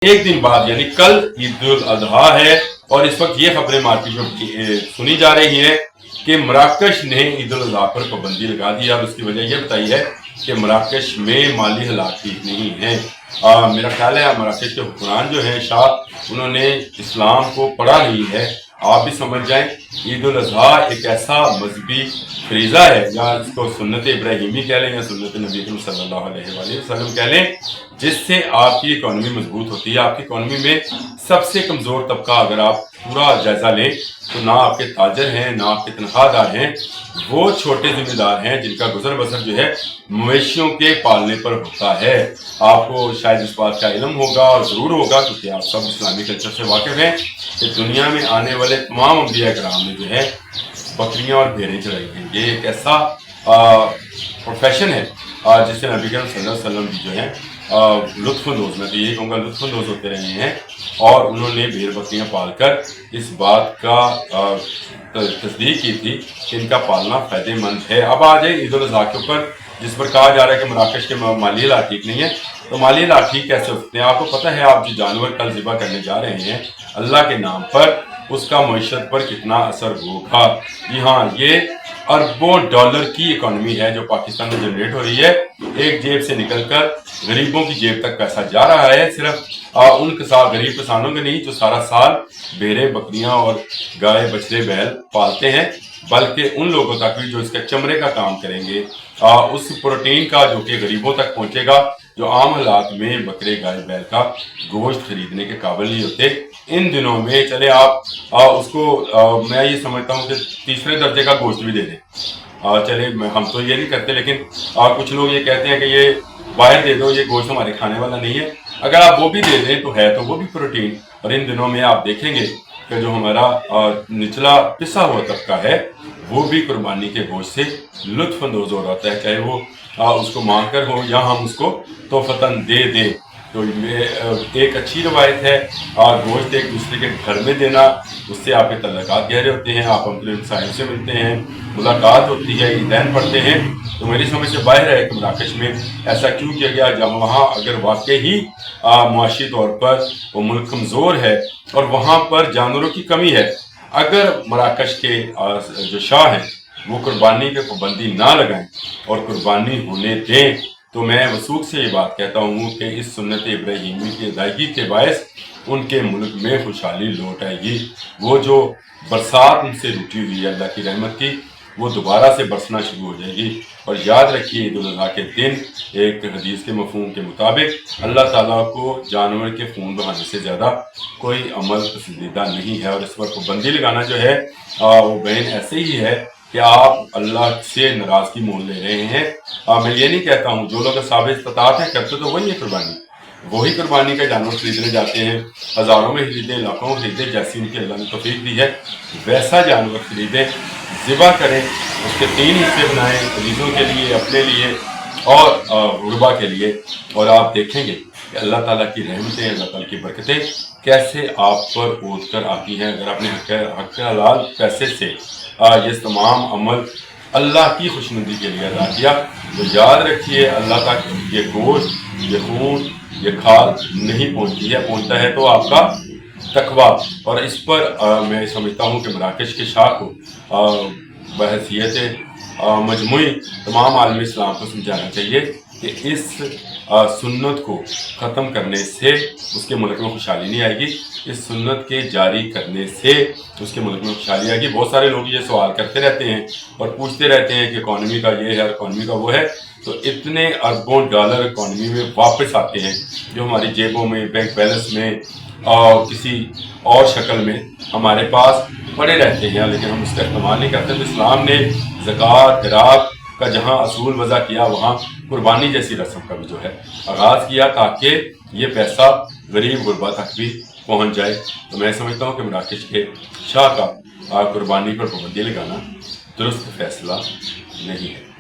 एक दिन बाद यानी कल ईद उल अजहा है और इस वक्त ये खबरें मार्केट में सुनी जा रही हैं कि मराकश ने ईद उल अजहा पर पाबंदी लगा दी है और उसकी वजह यह बताई है कि मराकश में माली हालात ठीक नहीं है। मेरा ख्याल है मराकश के हुक्मरान जो हैं शाह, उन्होंने इस्लाम को पढ़ा नहीं है। आप भी समझ जाएं, ईद उल अजहा एक ऐसा मजहबी फरीज़ा है, या इसको सुन्नत इब्राहिमी कह लें या सुन्नत नबी सल्लल्लाहु अलैहि वसल्लम कह लें, जिससे आपकी इकॉनमी मजबूत होती है। आपकी इकॉनमी में सबसे कमज़ोर तबका अगर आप पूरा जायज़ा लें तो ना आपके ताजर हैं, ना आपके तनख्वाहदार हैं, वो छोटे जिम्मेदार हैं जिनका गुजर बसर जो है मवेशियों के पालने पर होता है। आपको शायद इस बात का इल्म होगा और ज़रूर होगा, क्योंकि आप सब इस्लामी कल्चर से वाकिफ़ हैं कि दुनिया में आने वाले तमाम अंबिया कराम ने जो है बकरियां और भेड़ें चढ़ाई हैं। ये एक ऐसा प्रोफेशन है जिससे नबी करीम सल्लल्लाहु अलैहि वसल्लम भी जो है लुत्फ़अंदोज़, मैं तो ये कहूँगा लुत्फ़अंदोज़ होते रहे हैं, और उन्होंने भेड़ बकरियाँ पालकर इस बात का तस्दीक की थी कि इनका पालना फ़ायदेमंद है। अब आ जाए ईद उल अज़हा के ऊपर, जिस पर कहा जा रहा है कि मराकश के माली हालात ठीक नहीं है। तो माली हालात ठीक कैसे होते हैं? आपको पता है, आप जो जानवर कल ज़िबा करने जा रहे हैं अल्लाह के नाम पर, उसका मईशत पर कितना असर होगा। जी हाँ, ये अरबों डॉलर की इकॉनमी है जो पाकिस्तान में जनरेट हो रही है। एक जेब से निकलकर गरीबों की जेब तक पैसा जा रहा है। सिर्फ उन गरीब किसानों के नहीं जो सारा साल भेड़ें, बकरियां और गाय, बछड़े, बैल पालते हैं, बल्कि उन लोगों तक भी जो इसके चमड़े का काम करेंगे, उस प्रोटीन का जो कि गरीबों तक पहुंचेगा, जो आम हालात में बकरे, गाय, बैल का गोश्त खरीदने के काबिल नहीं होते। इन दिनों में चले आप उसको मैं ये समझता हूँ कि तीसरे दर्जे का गोश्त भी दे दें। चले हम तो ये नहीं करते, लेकिन कुछ लोग ये कहते हैं कि ये बाहर दे दो, ये गोश्त हमारे खाने वाला नहीं है। अगर आप वो भी दे दें तो है तो वो भी प्रोटीन। और इन दिनों में आप देखेंगे कि जो हमारा निचला पिसा हुआ तबका है वो भी कुर्बानी के गोश्त से लुत्फ़अंदोज़ हो रहा है, चाहे वो उसको मांग कर हो या हम उसको तोहफ़तन दे दें। तो एक अच्छी रवायत है गोश्त एक दूसरे के घर में देना, उससे आपके तल्लुकात गहरे होते हैं, आप अपने साहिब से मिलते हैं, मुलाकात होती है, ईदैन पढ़ते हैं। तो मेरी समझ से बाहर है कि मराकश में ऐसा क्यों किया गया, जब वहाँ अगर वाकई ही मुआशी तौर पर वो मुल्क कमज़ोर है और वहाँ पर जानवरों की कमी है। अगर मराकश के जो शाह हैं वो कुर्बानी पे पाबंदी ना लगाएं और कुर्बानी होने दें, तो मैं वसूख से ये बात कहता हूँ कि इस सुन्नत इब्राहिमी की अदायगी के बायस उनके मुल्क में खुशहाली लौट आएगी। वो जो बरसात उनसे रुकी हुई है अल्लाह की रहमत की, वो दोबारा से बरसना शुरू हो जाएगी। और याद रखिए, ईद उल अज़हा के दिन एक हदीस के मफ़हूम के मुताबिक अल्लाह ताला को जानवर के खून बहाने से ज़्यादा कोई अमल पसंदीदा नहीं है। और इस पर पाबंदी लगाना जो है वो बैन ऐसे ही है कि आप अल्लाह से नाराज़गी मोल ले रहे हैं। मैं ये नहीं कहता हूँ, जो लोग साबित इस्तात हैं करते तो वही है कुर्बानी, वही कुर्बानी का जानवर खरीदने जाते हैं, हज़ारों में खरीदें, लाखों में खरीदें, जैसी उनकी अल्लाह ने तौफीक दी है वैसा जानवर खरीदें, ज़िबा करें, उसके 3 हिस्से बनाएं, खरीदों के लिए, अपने लिए और गुरबा के लिए, और आप देखेंगे कि अल्लाह ताला की रहमतें, अल्लाह ताला की बरकतें कैसे आप पर ओद कर आती हैं। अगर आपने हक़ हलाल पैसे से ये तमाम अमल अल्लाह की खुशनुदी के लिए अदा किया, तो याद रखिए अल्लाह तक ये गोश्त, ये खून, ये खाल नहीं पहुँचती है, पहुँचता है तो आपका तकवा। और इस पर मैं समझता हूँ कि मराकश के शाह को बहैसियत मजमूई तमाम आलम इस्लाम को समझाना चाहिए कि इस सुन्नत को ख़त्म करने से उसके मुल्क में खुशहाली नहीं आएगी, इस सुन्नत के जारी करने से उसके मुल्क में खुशहाली आएगी। बहुत सारे लोग ये सवाल करते रहते हैं और पूछते रहते हैं कि इकॉनमी का ये है, इकॉनमी का वो है। तो इतने अरबों डॉलर इकॉनमी में वापस आते हैं जो हमारी जेबों में, बैंक बैलेंस में और किसी और शक्ल में हमारे पास पड़े रहते हैं, लेकिन हम उसका इस्तेमाल नहीं करते। तो इस्लाम ने ज़कात, ख़िरात का जहाँ असूल वज़ा किया, वहाँ कुर्बानी जैसी रस्म का भी जो है आगाज़ किया, ताकि ये पैसा गरीब गुरबा तक भी पहुँच जाए। तो मैं समझता हूँ कि मराकश के शाह का कुर्बानी पर पाबंदी लगाना दुरुस्त फैसला नहीं है।